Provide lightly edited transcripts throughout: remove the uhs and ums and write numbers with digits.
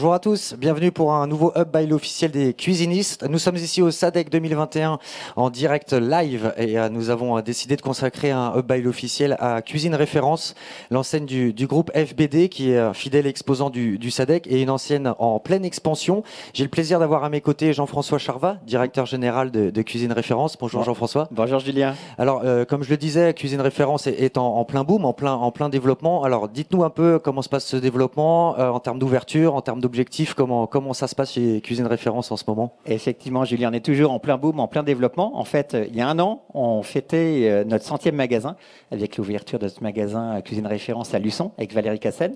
Bonjour à tous, bienvenue pour un nouveau Up by l'officiel des cuisinistes. Nous sommes ici au SADEC 2021 en direct live et nous avons décidé de consacrer un Up by l'officiel à Cuisine Référence, l'enseigne du groupe FBD qui est un fidèle exposant du SADEC et une ancienne en pleine expansion. J'ai le plaisir d'avoir à mes côtés Jean-François Charvat, directeur général de Cuisine Référence. Bonjour Jean-François. Bonjour Julien. Alors comme je le disais, Cuisine Référence est en plein boom, en plein développement. Alors dites-nous un peu comment se passe ce développement en termes d'ouverture, en termes d'objectifs, comment ça se passe chez Cuisine Référence en ce moment? Effectivement, Julien, on est toujours en plein boom, en plein développement. En fait, il y a un an, on fêtait notre 100e magasin avec l'ouverture de ce magasin Cuisine Référence à Luçon avec Valérie Cassel.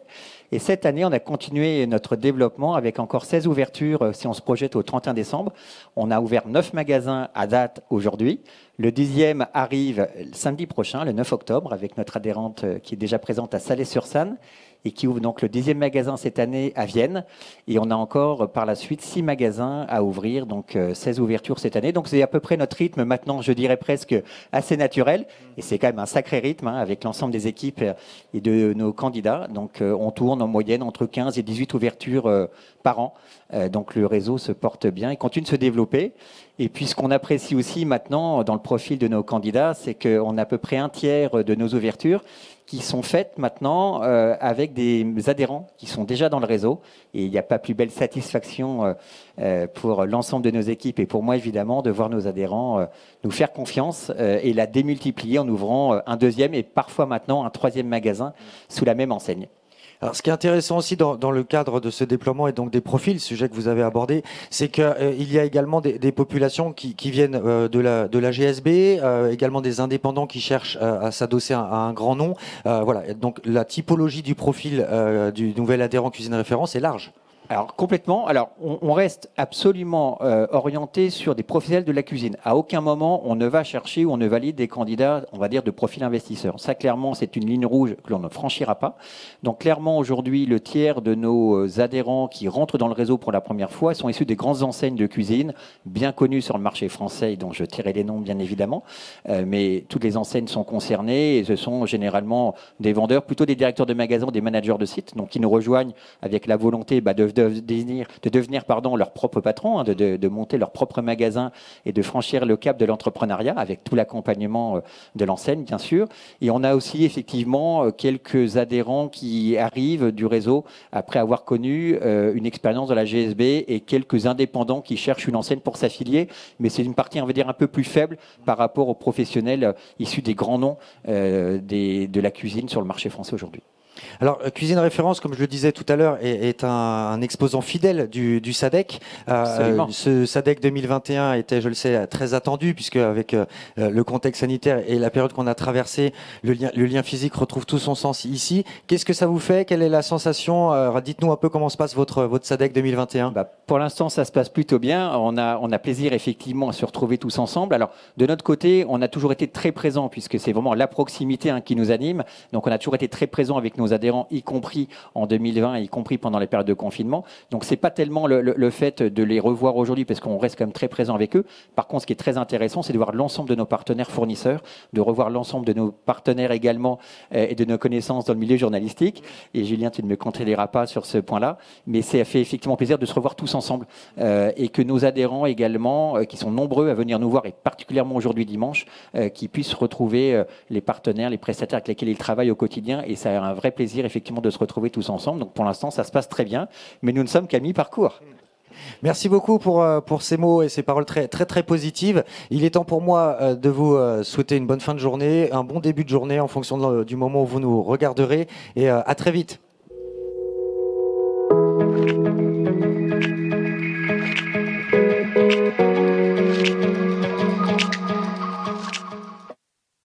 Et cette année, on a continué notre développement avec encore 16 ouvertures si on se projette au 31 décembre. On a ouvert 9 magasins à date aujourd'hui. Le 10e arrive samedi prochain, le 9 octobre, avec notre adhérente qui est déjà présente à Salé-sur-Sanne et qui ouvre donc le 10e magasin cette année à Vienne. Et on a encore par la suite 6 magasins à ouvrir, donc 16 ouvertures cette année. Donc c'est à peu près notre rythme maintenant, je dirais presque assez naturel. Et c'est quand même un sacré rythme avec l'ensemble des équipes et de nos candidats. Donc on tourne en moyenne entre 15 et 18 ouvertures par an. Donc le réseau se porte bien et continue de se développer. Et puis ce qu'on apprécie aussi maintenant dans le profil de nos candidats, c'est qu'on a à peu près un tiers de nos ouvertures qui sont faites maintenant avec des adhérents qui sont déjà dans le réseau. Et il n'y a pas plus belle satisfaction pour l'ensemble de nos équipes et pour moi évidemment de voir nos adhérents nous faire confiance et la démultiplier en ouvrant un deuxième et parfois maintenant un troisième magasin sous la même enseigne. Alors, ce qui est intéressant aussi dans le cadre de ce déploiement et donc des profils, sujet que vous avez abordé, c'est qu'il y a également des populations qui viennent de la GSB, également des indépendants qui cherchent à s'adosser à un grand nom. Voilà. Donc la typologie du profil du nouvel adhérent Cuisine Référence est large. Alors complètement. Alors on reste absolument orienté sur des professionnels de la cuisine. À aucun moment on ne va chercher ou on ne valide des candidats, on va dire, de profil investisseur. Ça clairement c'est une ligne rouge que l'on ne franchira pas. Donc clairement aujourd'hui le tiers de nos adhérents qui rentrent dans le réseau pour la première fois sont issus des grandes enseignes de cuisine bien connues sur le marché français, dont je tairai les noms bien évidemment. Mais toutes les enseignes sont concernées et ce sont généralement des vendeurs, plutôt des directeurs de magasins, des managers de sites, donc qui nous rejoignent avec la volonté de devenir leur propre patron, de monter leur propre magasin et de franchir le cap de l'entrepreneuriat avec tout l'accompagnement de l'enseigne, bien sûr. Et on a aussi effectivement quelques adhérents qui arrivent du réseau après avoir connu une expérience dans la GSB et quelques indépendants qui cherchent une enseigne pour s'affilier. Mais c'est une partie, on va dire, un peu plus faible par rapport aux professionnels issus des grands noms de la cuisine sur le marché français aujourd'hui. Alors, Cuisine Référence, comme je le disais tout à l'heure, est un exposant fidèle du SADEC. Ce SADEC 2021 était, je le sais, très attendu, puisque avec le contexte sanitaire et la période qu'on a traversée, le lien physique retrouve tout son sens ici. Qu'est-ce que ça vous fait? Quelle est la sensation? Dites-nous un peu comment se passe votre SADEC 2021. Pour l'instant, ça se passe plutôt bien. On a plaisir effectivement à se retrouver tous ensemble. Alors, de notre côté, on a toujours été très présents, puisque c'est vraiment la proximité qui nous anime. Donc, on a toujours été très présents avec nos adhérents, y compris en 2020, y compris pendant les périodes de confinement. Donc, c'est pas tellement le fait de les revoir aujourd'hui, parce qu'on reste quand même très présent avec eux. Par contre, ce qui est très intéressant, c'est de voir l'ensemble de nos partenaires fournisseurs, de revoir l'ensemble de nos partenaires également et de nos connaissances dans le milieu journalistique. Et Julien, tu ne me contrediras pas sur ce point-là, mais ça fait effectivement plaisir de se revoir tous ensemble et que nos adhérents également, qui sont nombreux à venir nous voir, et particulièrement aujourd'hui dimanche, qui puissent retrouver les partenaires, les prestataires avec lesquels ils travaillent au quotidien. Et ça a un vrai plaisir effectivement de se retrouver tous ensemble. Donc pour l'instant, ça se passe très bien, mais nous ne sommes qu'à mi-parcours. Merci beaucoup pour ces mots et ces paroles très positives. Il est temps pour moi de vous souhaiter une bonne fin de journée, un bon début de journée en fonction du moment où vous nous regarderez et à très vite.